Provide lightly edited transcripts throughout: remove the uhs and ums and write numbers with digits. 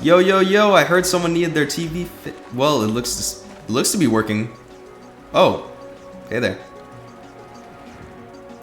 Yo, yo, yo! I heard someone needed their TV. Well, it looks to be working. Oh, hey there.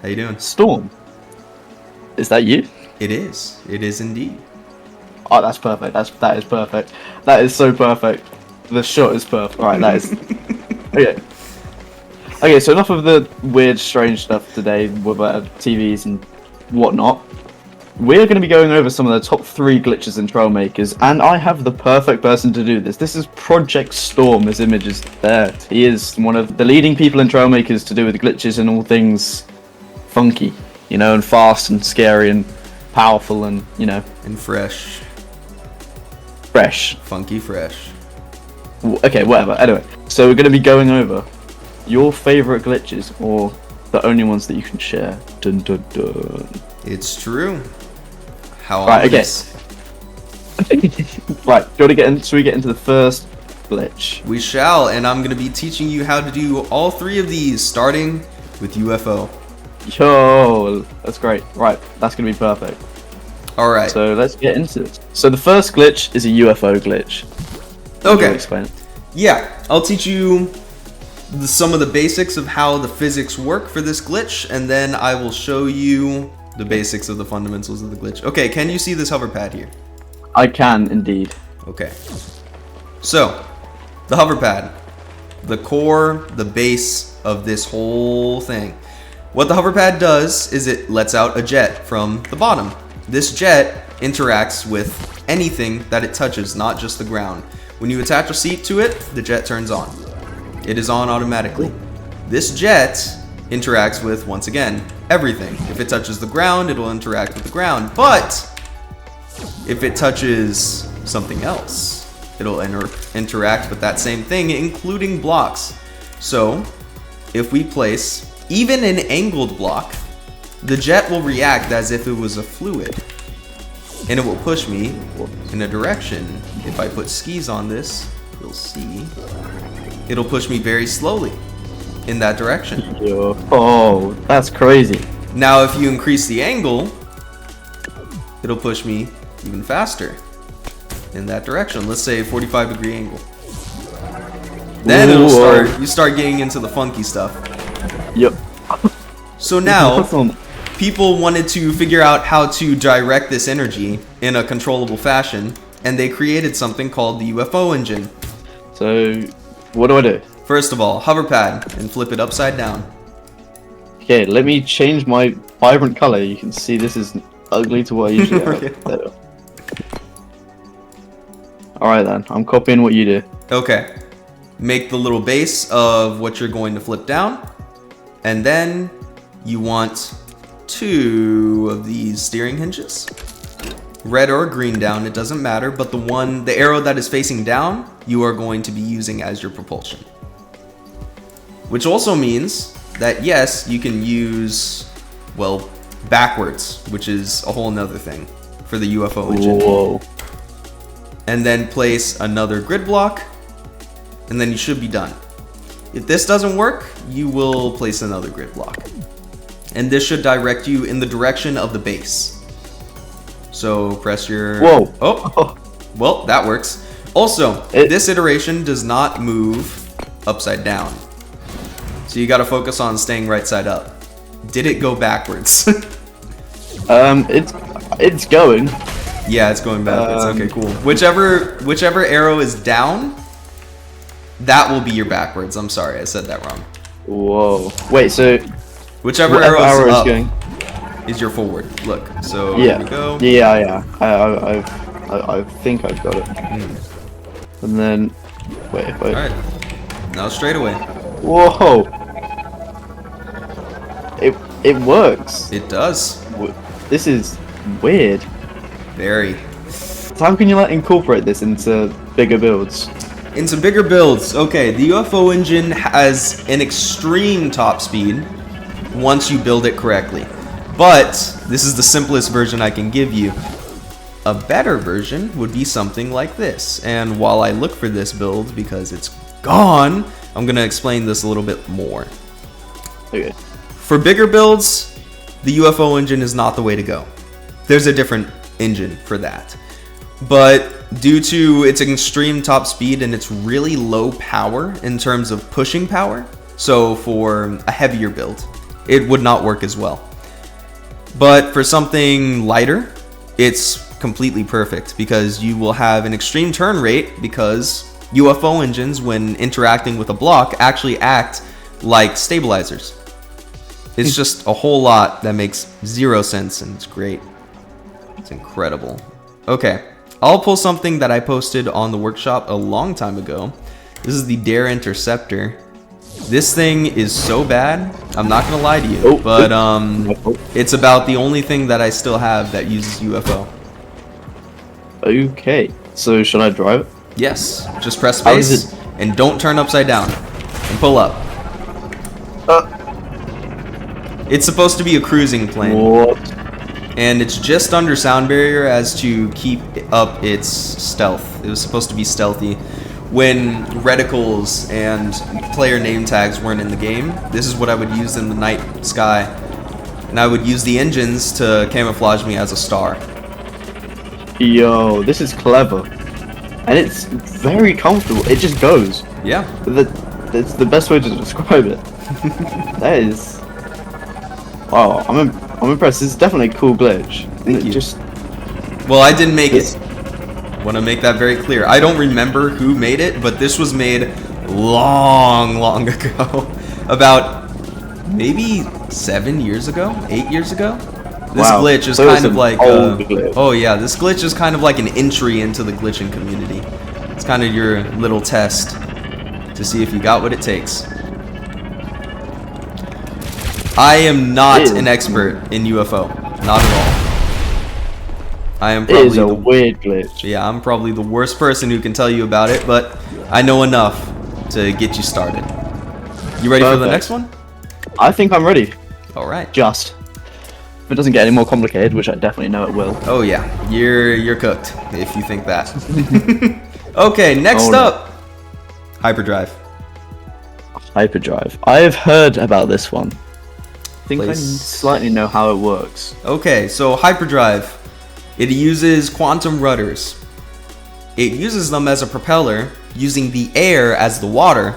How you doing? Storm. Is that you? It is. It is indeed. Oh, that's perfect. That is perfect. That is so perfect. The shot is perfect. Right, that is. Okay. Okay, so enough of the weird, strange stuff today with TVs and whatnot. We're going to be going over some of the top 3 glitches in Trailmakers, and I have the perfect person to do this. This is Project Storm. His image is there. He is one of the leading people in Trailmakers to do with glitches and all things funky, you know, and fast and scary and powerful and, you know. And fresh. Fresh. Funky fresh. Okay, whatever. Anyway, so we're going to be going over your favorite glitches, or the only ones that you can share. Dun dun dun. It's true. How Right, okay. obvious. Right, should we get into the first glitch? We shall, and I'm gonna be teaching you how to do all 3 of these, starting with UFO. Yo, that's great. Right, that's gonna be perfect. All right. So let's get into it. So the first glitch is a UFO glitch. Okay. Explain it. Yeah, I'll teach you some of the basics of how the physics work for this glitch, and then I will show you the basics of the fundamentals of the glitch. Okay, can you see this hover pad here? I can indeed. Okay. So, the hover pad, the core, the base of this whole thing. What the hover pad does is it lets out a jet from the bottom. This jet interacts with anything that it touches, not just the ground. When you attach a seat to it, the jet turns on. It is on automatically. This jet interacts with, once again, everything. If it touches the ground, it'll interact with the ground. But if it touches something else, it'll interact with that same thing, including blocks. So if we place even an angled block, the jet will react as if it was a fluid, and it will push me in a direction. If I put skis on this, you'll see it'll push me very slowly in that direction. Yo. Oh, that's crazy. Now if you increase the angle, it'll push me even faster in that direction. Let's say a 45-degree angle. Then you start getting into the funky stuff. Yep. So now Awesome. people wanted to figure out how to direct this energy in a controllable fashion, and they created something called the UFO engine. So what do I do? First of all, hover pad and flip it upside down. Okay, let me change my vibrant color. You can see this is ugly to what I usually have. Okay. There we go. Alright then, I'm copying what you do. Okay. Make the little base of what you're going to flip down, and then you want 2 of these steering hinges. Red or green down, it doesn't matter, but the arrow that is facing down, you are going to be using as your propulsion. Which also means that yes, you can use, well, backwards, which is a whole nother thing for the UFO engine. Whoa. And then place another grid block, and then you should be done. If this doesn't work, you will place another grid block. And this should direct you in the direction of the base. So press your... Whoa. Oh, well, that works. Also, this iteration does not move upside down. So you gotta focus on staying right side up. Did it go backwards? It's going. Yeah, it's going backwards. Okay, cool. Whichever arrow is down, that will be your backwards. I'm sorry, I said that wrong. Whoa. Wait, so Whichever arrow is up going is your forward. Look, so yeah. here we go. Yeah. I think I've got it. And then wait. All right. Now straight away. Whoa. It works. It does. This is weird. Very. So how can you incorporate this into bigger builds? Into bigger builds. Okay, the UFO engine has an extreme top speed once you build it correctly. But this is the simplest version I can give you. A better version would be something like this. And while I look for this build because it's gone, I'm going to explain this a little bit more. Okay. For bigger builds, the UFO engine is not the way to go. There's a different engine for that. But due to its extreme top speed and its really low power in terms of pushing power, so for a heavier build, it would not work as well. But for something lighter, it's completely perfect because you will have an extreme turn rate because UFO engines, when interacting with a block, actually act like stabilizers. It's just a whole lot that makes zero sense, and it's great. It's incredible. Okay, I'll pull something that I posted on the workshop a long time ago. This is the Dare Interceptor. This thing is so bad, I'm not gonna lie to you, but it's about the only thing that I still have that uses UFO. Okay, so should I drive it? Yes, just press space and don't turn upside down and pull up. It's supposed to be a cruising plane. What? And it's just under sound barrier as to keep up its stealth. It was supposed to be stealthy. When reticles and player name tags weren't in the game, this is what I would use in the night sky. And I would use the engines to camouflage me as a star. Yo, this is clever. And it's very comfortable. It just goes. Yeah. That's the best way to describe it. That is... Wow, I'm impressed. This is definitely a cool glitch. Thank you. Just... Well, I didn't make it. Want to make that very clear. I don't remember who made it, but this was made long ago. About maybe 7 years ago, 8 years ago. This glitch is kind of like oh yeah, this glitch is kind of like an entry into the glitching community. It's kind of your little test to see if you got what it takes. I am not an expert in UFO, not at all. I am probably a weird glitch. Yeah, I'm probably the worst person who can tell you about it, but I know enough to get you started. You ready for the next one? I think I'm ready. All right. Just. If it doesn't get any more complicated, which I definitely know it will. Oh yeah, you're cooked if you think that. Okay, next up, Hyperdrive. Hyperdrive. I have heard about this one. I think I slightly know how it works. Okay, so Hyperdrive, it uses quantum rudders. It uses them as a propeller, using the air as the water,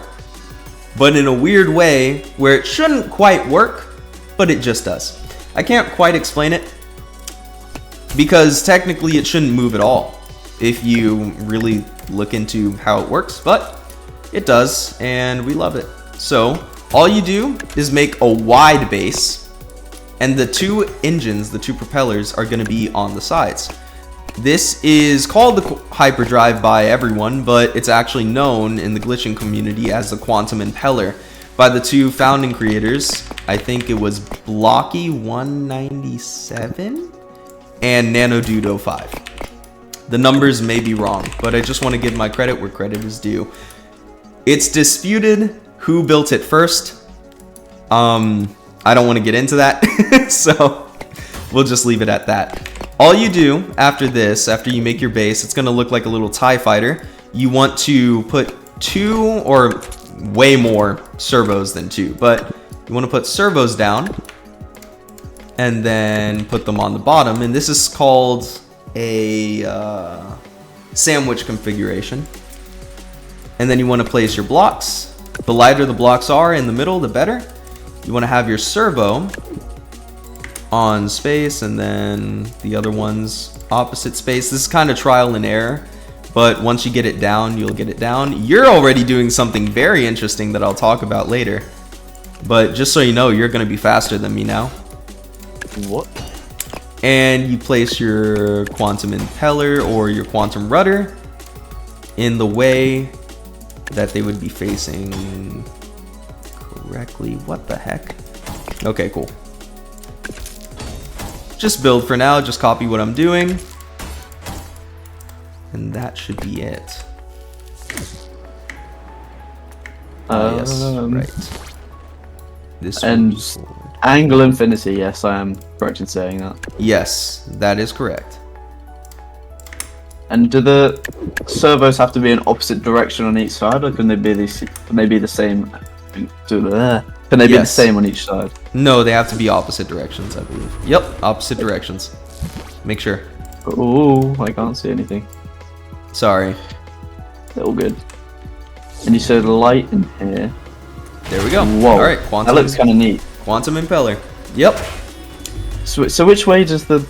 but in a weird way where it shouldn't quite work, but it just does. I can't quite explain it because technically it shouldn't move at all if you really look into how it works, but it does and we love it. So all you do is make a wide base and the two engines, the two propellers, are going to be on the sides. This is called the Hyperdrive by everyone, but it's actually known in the glitching community as the Quantum Impeller by the two founding creators. I think it was Blocky197 and NanoDude05. The numbers may be wrong, but I just want to give my credit where credit is due. It's disputed who built it first. I don't want to get into that, so we'll just leave it at that. All you do after this, after you make your base, it's going to look like a little TIE fighter. You want to put 2 or way more servos than 2, but you want to put servos down and then put them on the bottom, and this is called a sandwich configuration. And then you want to place your blocks. The lighter the blocks are in the middle, the better. You want to have your servo on space and then the other one's opposite space. This is kind of trial and error, but once you get it down, you'll get it down. You're already doing something very interesting that I'll talk about later, but just so you know, you're going to be faster than me now. What? And you place your quantum impeller or your quantum rudder in the way that they would be facing correctly. What the heck? Okay, cool. Just build for now, just copy what I'm doing. And that should be it. Yes, right. This and angle infinity, yes, I am correct in saying that. Yes, that is correct. And do the servos have to be in opposite direction on each side, or can they be the same? Can they be the same on each side? No, they have to be opposite directions, I believe. Yep, opposite directions. Make sure. Oh, I can't see anything. Sorry. They're all good. And you said light in here. There we go. Whoa. All right, quantum. That looks kind of neat. Quantum impeller. Yep. So which way does the...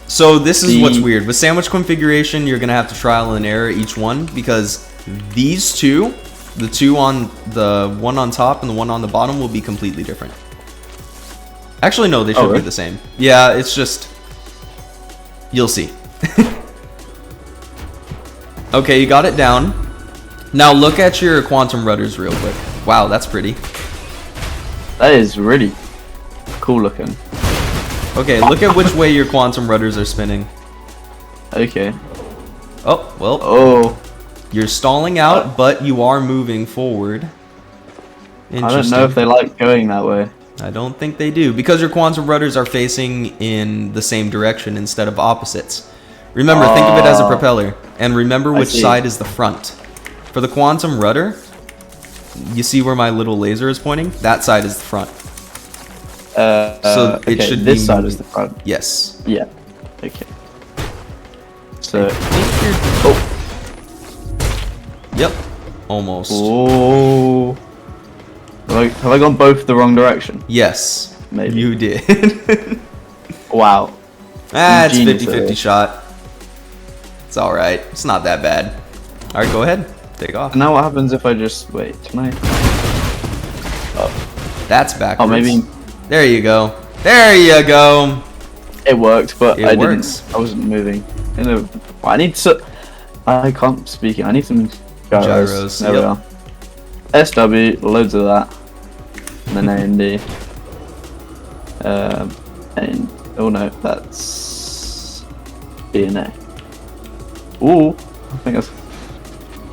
So this is what's weird. With sandwich configuration, you're going to have to trial and error each one because these two, the one on top and the one on the bottom will be completely different. Actually, no, they should be the same. Yeah, it's just... You'll see. Okay, you got it down. Now look at your quantum rudders real quick. Wow, that's pretty. That is really cool looking. Okay, look at which way your quantum rudders are spinning. Okay. Oh, well. Oh. You're stalling out, but you are moving forward. I don't know if they like going that way. I don't think they do, because your quantum rudders are facing in the same direction instead of opposites. Remember, think of it as a propeller, and remember which side is the front. For the quantum rudder, you see where my little laser is pointing? That side is the front. So it should be this side is the front. Yes. Yeah. Okay. So. Oh. Yep. Almost. Oh. Have I gone both the wrong direction? Yes. Maybe. You did. Wow. Ah, it's 50-50 shot. It's alright. It's not that bad. Alright, go ahead. Take off. And now what happens if I just... Wait, can I... Oh. That's backwards. Oh, maybe... There you go. There you go. It worked, but I works. didn't... I wasn't moving. I need to... I can't speak it. I need some gyros. There we are. SW, loads of that. And then AMD. And... Oh no, that's... DNA. Ooh. I think that's...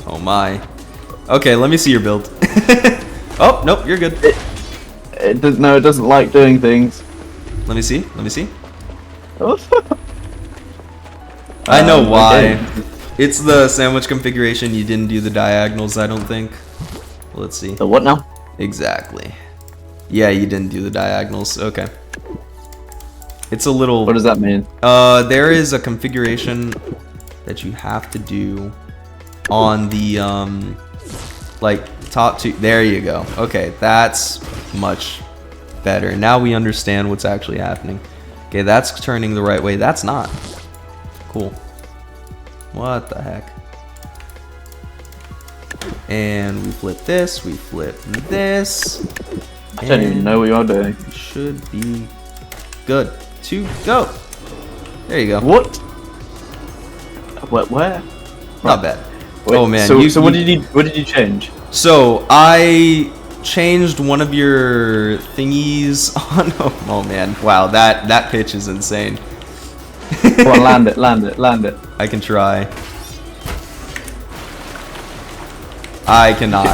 Oh my. Okay, let me see your build. Oh, nope, you're good. It doesn't like doing things. Let me see. Let me see. I know why. Okay. It's the sandwich configuration. You didn't do the diagonals, I don't think. Let's see. The what now? Exactly. Yeah, you didn't do the diagonals. Okay. It's a little... What does that mean? There is a configuration that you have to do on the, like, top two. There you go. Okay, that's much better. Now we understand what's actually happening. Okay, that's turning the right way. That's not. Cool. What the heck? And we flip this. We flip this. I don't even know what you're doing. Should be good to go. There you go. What? What? Where? Not bad. Wait, oh man. So what did you change? So I changed one of your thingies on. Oh man! Wow, that pitch is insane. Come on, land it, land it, land it. I can try. I cannot.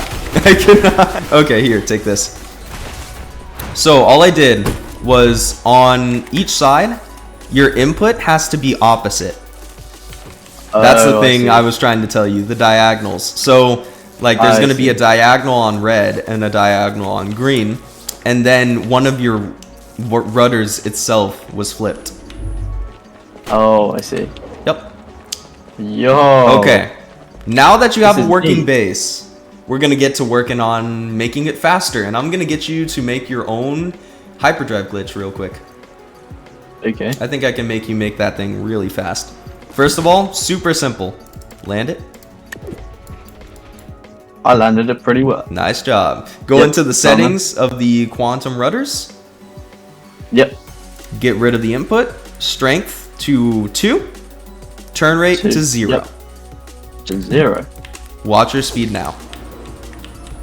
I cannot. Okay, here, take this. So all I did was on each side, your input has to be opposite. That's the thing I was trying to tell you, the diagonals. So, like, there's going to be a diagonal on red and a diagonal on green, and then one of your rudders itself was flipped. Oh, I see. Yep. Yo. Okay. Now that you have a working base, we're going to get to working on making it faster, and I'm going to get you to make your own hyperdrive glitch real quick. Okay. I think I can make you make that thing really fast. First of all, super simple. Land it. I landed it pretty well. Nice job. Go into the settings of the quantum rudders. Yep. Get rid of the input. Strength to 2. Turn rate to 0. Yep. To 0. Watch your speed now.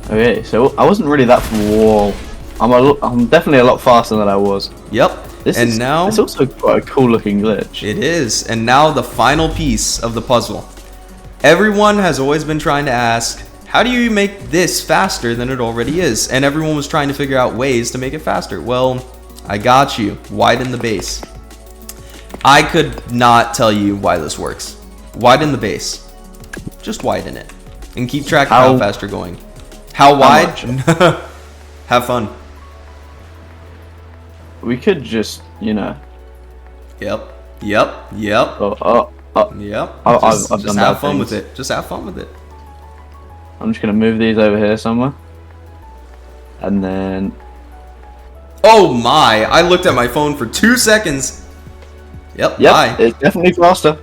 Okay, so I wasn't really that... Whoa. I'm definitely a lot faster than I was. Yep. Now it's also quite a cool looking glitch. It is. And now the final piece of the puzzle. Everyone has always been trying to ask, how do you make this faster than it already is? And everyone was trying to figure out ways to make it faster. Well, I got you. Widen the base. I could not tell you why this works. Widen the base. Just widen it. And keep track of how fast you're going. How wide? Have fun. We could just, you know. Yep. Oh. Yep. I've Just done have bad fun things. with it. Just have fun with it. I'm just gonna move these over here somewhere. And then... Oh my! I looked at my phone for 2 seconds. Yep. Yep, Bye. it's definitely faster.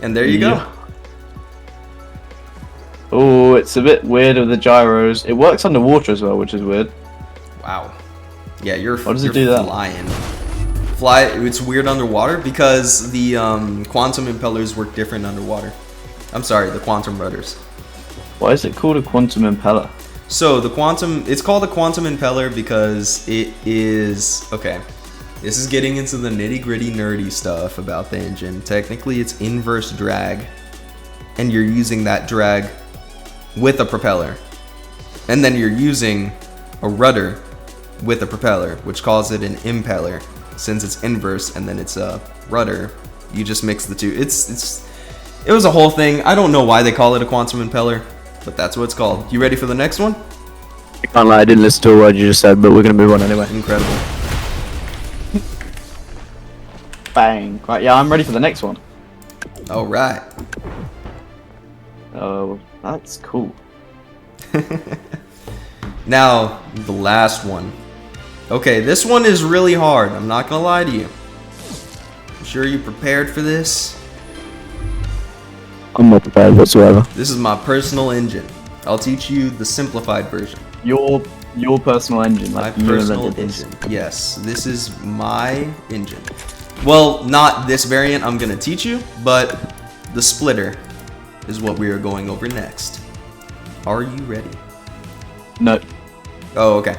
And there you go. Yeah. Oh, it's a bit weird with the gyros. It works underwater as well, which is weird. Wow. Yeah, you're Why does it you're do that? flying. It's weird underwater because the quantum impellers work different underwater. I'm sorry, the quantum rudders. Why is it called a quantum impeller? So it's called a quantum impeller because it is, okay, this is getting into the nitty gritty nerdy stuff about the engine. Technically it's inverse drag, and you're using that drag with a propeller. And then you're using a rudder with a propeller, which calls it an impeller. Since it's inverse and then it's a rudder, you just mix the two. It was a whole thing. I don't know why they call it a quantum impeller, but that's what it's called. You ready for the next one? I can't lie, I didn't listen to a word you just said, but we're gonna move on anyway. Incredible. Bang. Right, yeah, I'm ready for the next one. All right. Oh, that's cool. Now, the last one. Okay, this one is really hard. I'm not gonna lie to you. I'm sure you prepared for this. I'm not prepared whatsoever. This is my personal engine. I'll teach you the simplified version. Your personal engine, My like you personal invented this. engine. Yes, this is my engine. Well, not this variant I'm gonna teach you, but the splitter is what we are going over next. Are you ready? No. Oh, okay.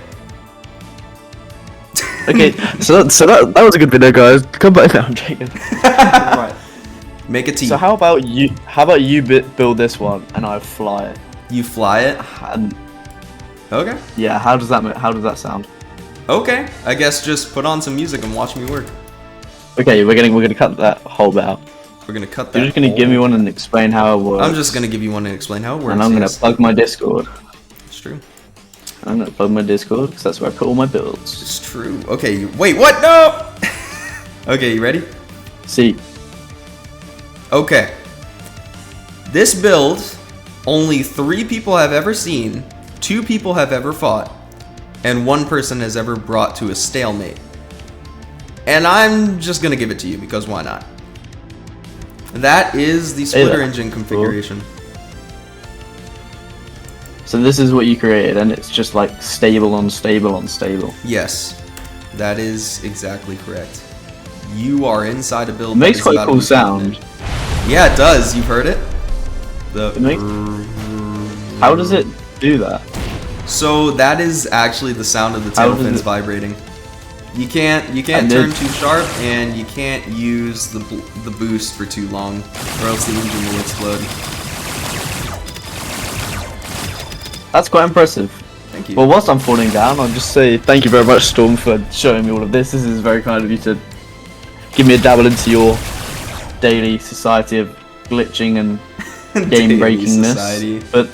Okay, so that was a good video, guys. Come back now, I'm joking. Right. Make a team. So how about you build this one and I fly it? You fly it. And Okay. yeah, how does that sound? Okay. I guess just put on some music and watch me work. Okay, we're gonna cut that whole bit out. We're gonna cut that. You're just gonna give me one and explain how it works. I'm just gonna give you one and explain how it works. And I'm gonna yes. plug my Discord. It's true. I'm gonna plug my Discord because that's where I put all my builds. It's true. Okay. Wait. What? No. Okay. You ready? See, Okay. This build, only 3 people have ever seen, 2 people have ever fought, and 1 person has ever brought to a stalemate. And I'm just gonna give it to you because why not? That is the splitter engine configuration. so this is what you created, and it's just like stable on stable on stable. Yes, that is exactly correct. You are inside a build. It makes that is quite a about to cool be sound. patented. Yeah, it does. You've heard it. It makes- How does it do that? So that is actually the sound of the How tail does fins it- vibrating. You can't And turn then- too sharp, and you can't use the boost for too long, or else the engine will explode. That's quite impressive. Thank you. Well, whilst I'm falling down, I'll just say thank you very much, Storm, for showing me all of this. This is very kind of you to give me a dabble into your daily society of glitching and game breakingness. society. But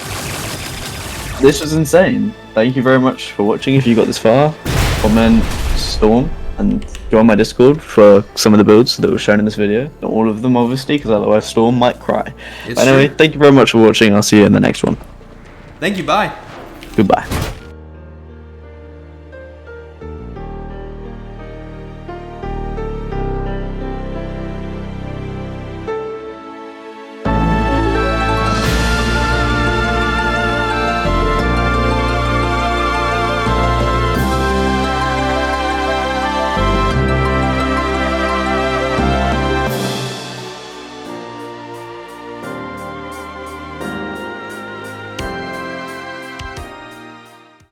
this was insane. Thank you very much for watching. If you got this far, comment Storm and join my Discord for some of the builds that were shown in this video. Not all of them, obviously, because otherwise Storm might cry. It's But anyway, true. thank you very much for watching. I'll see you in the next one. Thank you. Bye. Goodbye.